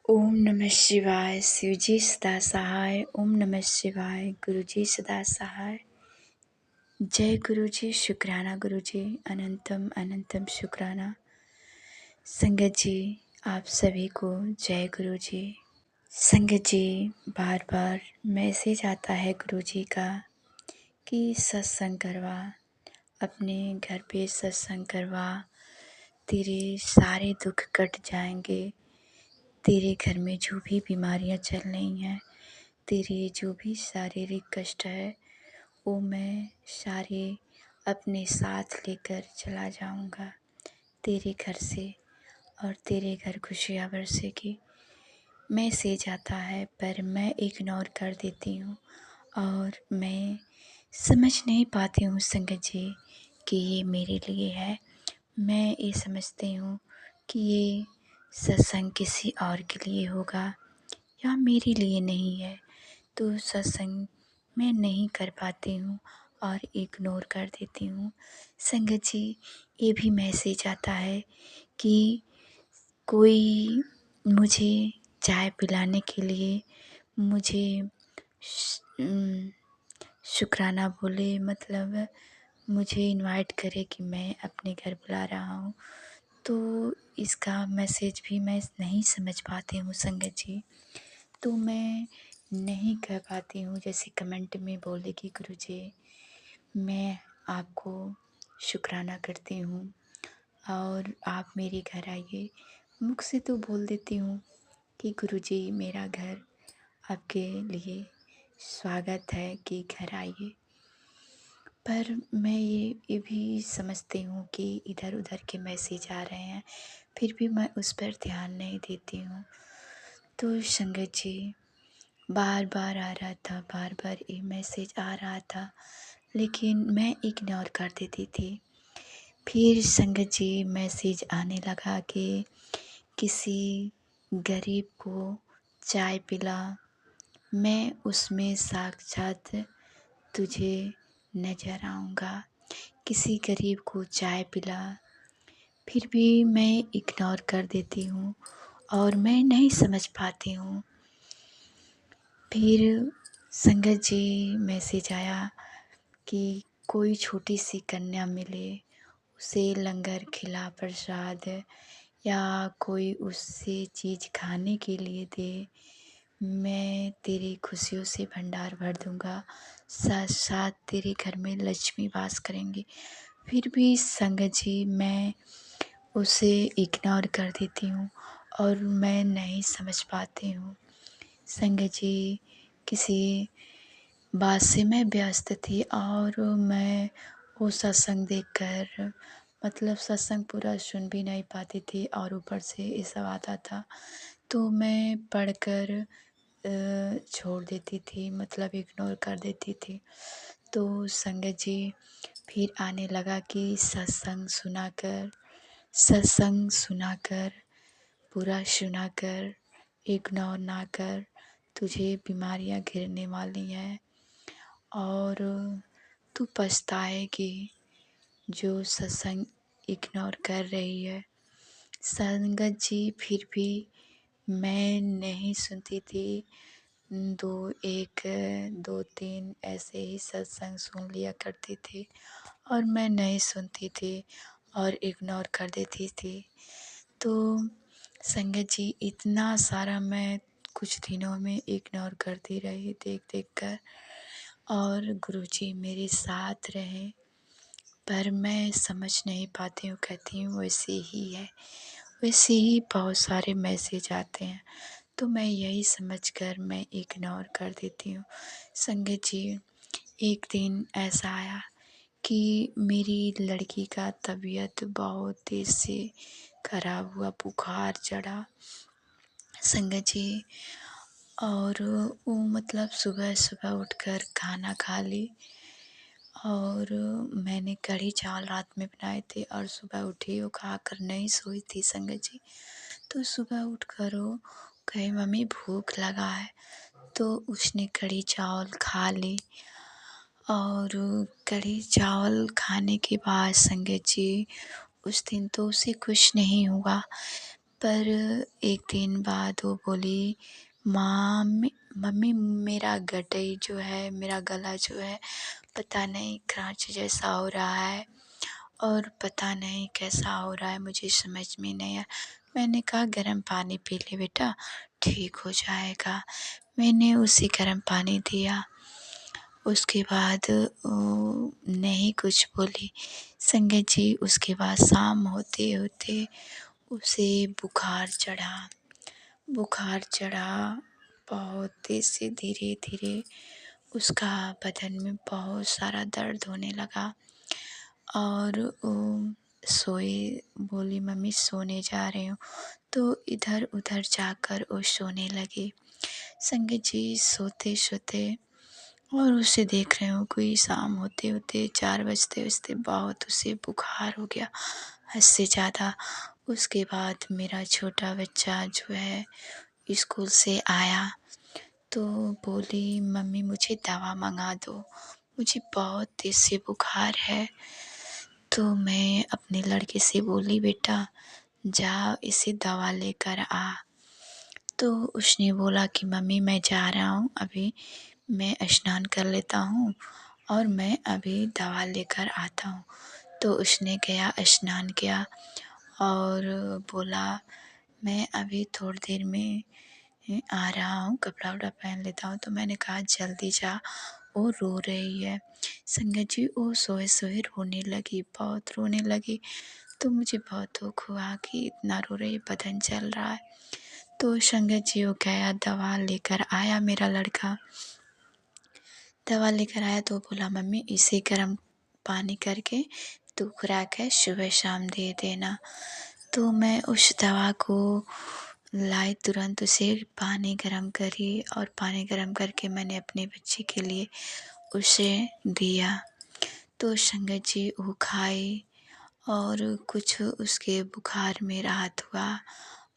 ओम नमः शिवाय। शिवजी सदा सहाय। ओम नमः शिवाय। गुरुजी सदा सहाय। जय गुरुजी। शुक्राना गुरुजी। अनंतम अनंतम शुक्राना। संगत जी, आप सभी को जय गुरुजी। संगत जी, बार बार मैसेज आता है गुरुजी का कि सत्संग करवा, अपने घर पे सत्संग करवा, तेरे सारे दुख कट जाएंगे। तेरे घर में जो भी बीमारियां चल रही हैं, तेरे जो भी शारीरिक कष्ट है, वो मैं सारे अपने साथ लेकर चला जाऊंगा तेरे घर से, और तेरे घर खुशियाँ बरसेगी। मैसेज आता है पर मैं इग्नोर कर देती हूँ और मैं समझ नहीं पाती हूँ संगत जी कि ये मेरे लिए है। मैं ये समझती हूँ कि ये सत्संग किसी और के लिए होगा या मेरे लिए नहीं है, तो सत्संग मैं नहीं कर पाती हूँ और इग्नोर कर देती हूँ। संगत जी, ये भी मैसेज आता है कि कोई मुझे चाय पिलाने के लिए मुझे शुक्राना बोले, मतलब मुझे इनवाइट करे कि मैं अपने घर बुला रहा हूँ, तो इसका मैसेज भी मैं नहीं समझ पाती हूँ संगत जी। तो मैं नहीं कह पाती हूँ, जैसे कमेंट में बोले कि गुरुजी मैं आपको शुक्राना करती हूँ और आप मेरे घर आइए। मुख से तो बोल देती हूँ कि गुरुजी मेरा घर आपके लिए स्वागत है कि घर आइए, पर मैं ये भी समझती हूँ कि इधर उधर के मैसेज आ रहे हैं, फिर भी मैं उस पर ध्यान नहीं देती हूँ। तो संगत जी, बार बार आ रहा था, बार बार ये मैसेज आ रहा था, लेकिन मैं इग्नोर कर देती थी। फिर संगत जी मैसेज आने लगा कि किसी गरीब को चाय पिला, मैं उसमें साक्षात तुझे नजर आऊँगा। किसी गरीब को चाय पिला, फिर भी मैं इग्नोर कर देती हूँ और मैं नहीं समझ पाती हूँ। फिर संगत जी मैसेज आया कि कोई छोटी सी कन्या मिले, उसे लंगर खिला, प्रसाद या कोई उससे चीज़ खाने के लिए दे, मैं तेरी खुशियों से भंडार भर दूंगा, साथ साथ तेरे घर में लक्ष्मी वास करेंगी। फिर भी संगत जी मैं उसे इग्नोर कर देती हूँ और मैं नहीं समझ पाती हूँ। संगत जी, किसी बात से मैं व्यस्त थी और मैं वो सत्संग देखकर, मतलब सत्संग पूरा सुन भी नहीं पाती थी और ऊपर से ये सब आता था, तो मैं पढ़कर छोड़ देती थी, मतलब इग्नोर कर देती थी। तो संगत जी फिर आने लगा कि सत्संग सुनाकर, पूरा सुनाकर इग्नोर ना कर, तुझे बीमारियां घिरने वाली हैं और तू पछताएगी जो सत्संग इग्नोर कर रही है। संगत जी फिर भी मैं नहीं सुनती थी। 2 3 ऐसे ही सत्संग सुन लिया करती थी और मैं नहीं सुनती थी और इग्नोर कर देती थी। तो संगत जी इतना सारा मैं कुछ दिनों में इग्नोर करती रही देख देख कर, और गुरुजी मेरे साथ रहे, पर मैं समझ नहीं पाती हूँ, कहती हूँ वैसे ही है, वैसे ही बहुत सारे मैसेज आते हैं, तो मैं यही समझकर मैं इग्नोर कर देती हूँ। संगत जी एक दिन ऐसा आया कि मेरी लड़की का तबीयत बहुत तेज़ से खराब हुआ, बुखार चढ़ा संगत जी, और वो मतलब सुबह सुबह उठकर खाना खा ली, और मैंने कढ़ी चावल रात में बनाए थे और सुबह उठी वो खाकर नहीं सोई थी संगत जी। तो सुबह उठकर वो कहे मम्मी भूख लगा है, तो उसने कढ़ी चावल खा ली, और कढ़ी चावल खाने के बाद संगत जी उस दिन तो उसे कुछ नहीं हुआ, पर एक दिन बाद वो बोली, मम्मी मेरा गटई जो है, मेरा गला जो है पता नहीं खरांच जैसा हो रहा है और पता नहीं कैसा हो रहा है, मुझे समझ में नहीं आया। मैंने कहा गर्म पानी पी ले बेटा, ठीक हो जाएगा। मैंने उसे गर्म पानी दिया। उसके बाद नहीं कुछ बोली। संगत जी उसके बाद शाम होते-होते उसे बुखार चढ़ा। बुखार चढ़ा, बहुत तेज़ से धीरे-धीरे उसका बदन में बहुत सारा दर्द होने लगा और सोए, बोली मम्मी सोने जा रही हूँ, तो इधर-उधर जाकर वो सोने लगी। संगत जी सोते-सोते और उसे देख रही हूँ कोई शाम होते-होते 4 बजते-बजते बहुत उसे बुखार हो गया, हद से ज़्यादा। उसके बाद मेरा छोटा बच्चा जो है स्कूल से आया तो बोली मम्मी मुझे दवा मँगा दो, मुझे बहुत तेज़ से बुखार है। तो मैं अपने लड़के से बोली बेटा जा इसे दवा लेकर आ। तो उसने बोला कि मम्मी मैं जा रहा हूँ अभी, मैं स्नान कर लेता हूँ और मैं अभी दवा लेकर आता हूँ। तो उसने गया स्नान किया और बोला मैं अभी थोड़ी देर में आ रहा हूँ, कपड़ा-वपड़ा पहन लेता हूँ। तो मैंने कहा जल्दी जा, वो रो रही है। संगत जी वो सोए-सोए रोने लगी, बहुत रोने लगी। तो मुझे बहुत दुःख हुआ कि इतना रो रही है, बदन जल रहा है। तो संगत जी वो गया दवा लेकर आया मेरा लड़का। दवा लेकर आया तो बोला मम्मी इसे गर्म पानी करके तू खुराक है सुबह शाम दे देना। तो मैं उस दवा को लाई, तुरंत उसे पानी गरम करी और पानी गरम करके मैंने अपने बच्चे के लिए उसे दिया। तो संगत जी वो खाई और कुछ उसके बुखार में राहत हुआ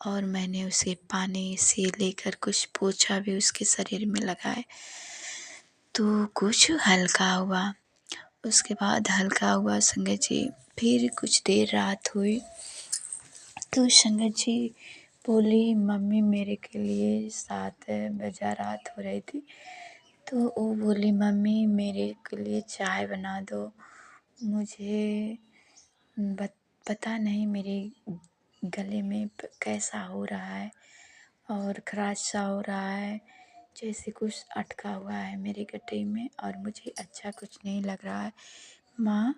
और मैंने उसे पानी से लेकर कुछ पोंछा भी उसके शरीर में लगाए तो कुछ हल्का हुआ। उसके बाद हल्का हुआ संगत जी, फिर कुछ देर रात हुई तो संगत जी बोली मम्मी मेरे के लिए 7 बजा रात हो रही थी, तो वो बोली मम्मी मेरे के लिए चाय बना दो, मुझे पता नहीं मेरे गले में कैसा हो रहा है और खराश सा हो रहा है, जैसे कुछ अटका हुआ है मेरे गटे में और मुझे अच्छा कुछ नहीं लग रहा है। माँ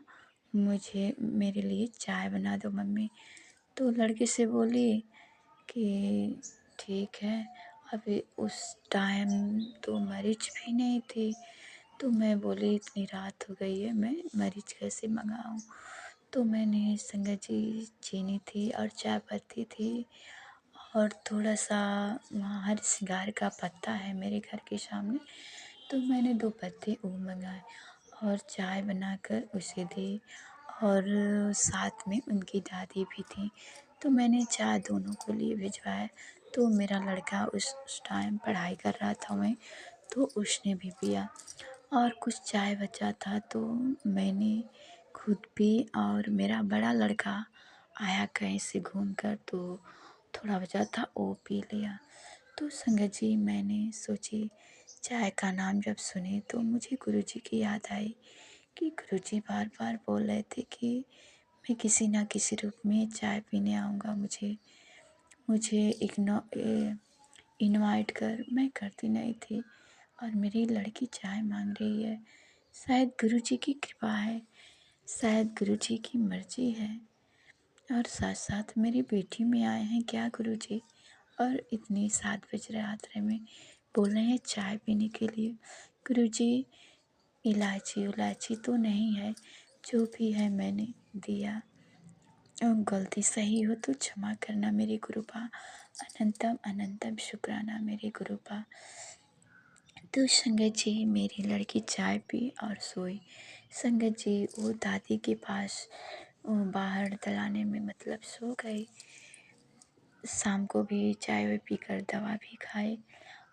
मुझे मेरे लिए चाय बना दो मम्मी। तो लड़के से बोली कि ठीक है। अभी उस टाइम तो मरीज भी नहीं थी, तो मैं बोली इतनी रात हो गई है मैं मरीज कैसे मंगाऊँ। तो मैंने संगत जी चीनी थी और चाय पत्ती थी और थोड़ा सा वहाँ हर सिंगार का पत्ता है मेरे घर के सामने, तो मैंने 2 पत्ते वो मंगाए और चाय बनाकर उसे दी और साथ में उनकी दादी भी थी। तो मैंने चाय दोनों को लिए भिजवाया। तो मेरा लड़का उस टाइम पढ़ाई कर रहा था वहीं, तो उसने भी पिया और कुछ चाय बचा था तो मैंने खुद पी और मेरा बड़ा लड़का आया कहीं से घूम कर तो थोड़ा बचा था वो पी लिया। तो संगत जी मैंने सोची चाय का नाम जब सुने तो मुझे गुरुजी की याद आई कि गुरुजी बार-बार बोल रहे थे कि मैं किसी न किसी रूप में चाय पीने आऊँगा, मुझे मुझे इनवाइट कर। मैं करती नहीं थी और मेरी लड़की चाय माँग रही है। शायद गुरुजी की कृपा है, शायद गुरुजी की मर्ज़ी है और साथ-साथ मेरी बेटी में आए हैं क्या गुरुजी और इतनी 7 बज रहे रात्रि में बोल रहे हैं चाय पीने के लिए। गुरुजी इलायची-उलायची तो नहीं है, जो भी है मैंने दिया। गलती सही हो तो क्षमा करना मेरे गुरुपा, अनंतम अनंतम शुक्राना मेरे गुरुपा। तो संगत जी मेरी लड़की चाय पी और सोई। संगत जी वो दादी के पास बाहर दलाने में मतलब सो गई। शाम को भी चाय वाय पीकर दवा भी खाई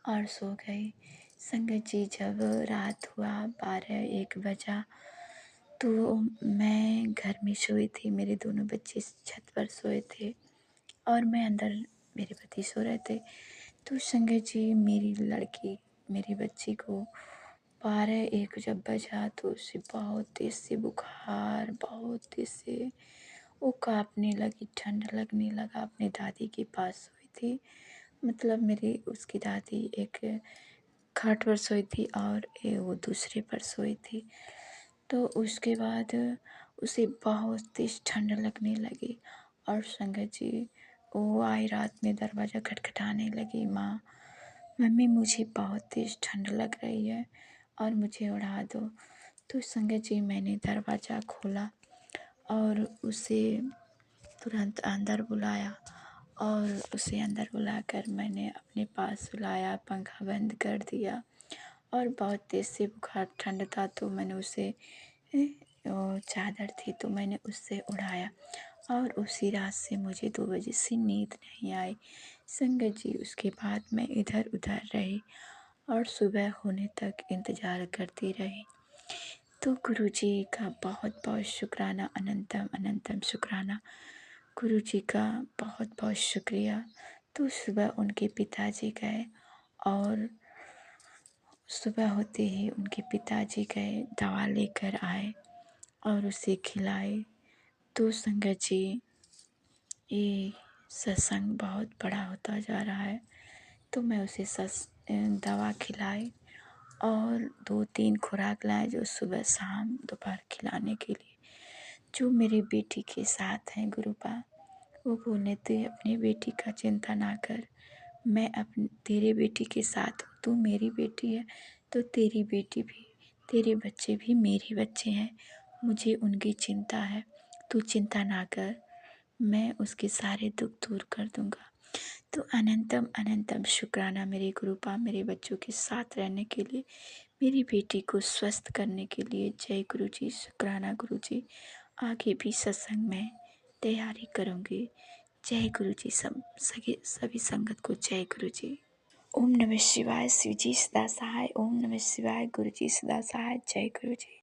और सो गई। संगत जी जब रात हुआ 12-1 बजा तो मैं घर में सोई थी, मेरे दोनों बच्चे छत पर सोए थे और मैं अंदर, मेरे पति सो रहे थे। तो संगत जी, मेरी लड़की, मेरी बच्ची को 12-1 जब बजा तो उसे बहुत तेज़ से बुखार, बहुत तेज़ से वो काँपने लगी, ठंड लगने लगा। अपनी दादी के पास सोई थी, मतलब मेरी उसकी दादी एक खाट पर सोई थी और वो दूसरे पर सोई थी। तो उसके बाद उसे बहुत तेज़ ठंड लगने लगी और संगत जी, वो आई रात में दरवाज़ा खटखटाने लगी, माँ, मम्मी मुझे बहुत तेज़ ठंड लग रही है और मुझे उड़ा दो। तो संगत जी, मैंने दरवाज़ा खोला और उसे तुरंत अंदर बुलाया और उसे अंदर बुलाकर मैंने अपने पास सुलाया, पंखा बंद कर दिया और बहुत तेज़ से बुखार ठंड था तो मैंने उसे चादर थी तो मैंने उससे उड़ाया और उसी रात से मुझे 2 बजे से नींद नहीं आई। संगत जी, उसके बाद मैं इधर-उधर रही और सुबह होने तक इंतज़ार करती रही। तो गुरुजी का बहुत-बहुत शुक्राना, अनंतम अनंतम शुक्राना। गुरुजी का बहुत-बहुत शुक्रिया। तो सुबह उनके पिताजी गए और सुबह होते ही उनके पिताजी गए, दवा लेकर आए और उसे खिलाई। तो संगत जी, ये सत्संग बहुत बड़ा होता जा रहा है। तो मैं उसे दवा खिलाई और 2-3 खुराक लाए जो सुबह, शाम, दोपहर खिलाने के लिए। जो मेरी बेटी के साथ हैं गुरुपा, वो बोले तू अपनी बेटी का चिंता ना कर, मैं तेरे बेटी के साथ हूँ, तू मेरी बेटी है तो तेरी बेटी भी, तेरे बच्चे भी मेरे बच्चे हैं, मुझे उनकी चिंता है, तू चिंता ना कर, मैं उसके सारे दुख दूर कर दूँगा। तो अनंतम अनंतम शुक्राना मेरे गुरुपा, मेरे बच्चों के साथ रहने के लिए, मेरी बेटी को स्वस्थ करने के लिए। जय गुरु जी, शुक्राना गुरु जी। आगे भी सत्संग में तैयारी करूँगी। जय गुरु जी, सभी संगत को जय गुरु जी। ओम नमः शिवाय, शिव जी सदा सहाय। ओम नमः शिवाय, गुरु जी सदा सहाय। जय गुरु जी।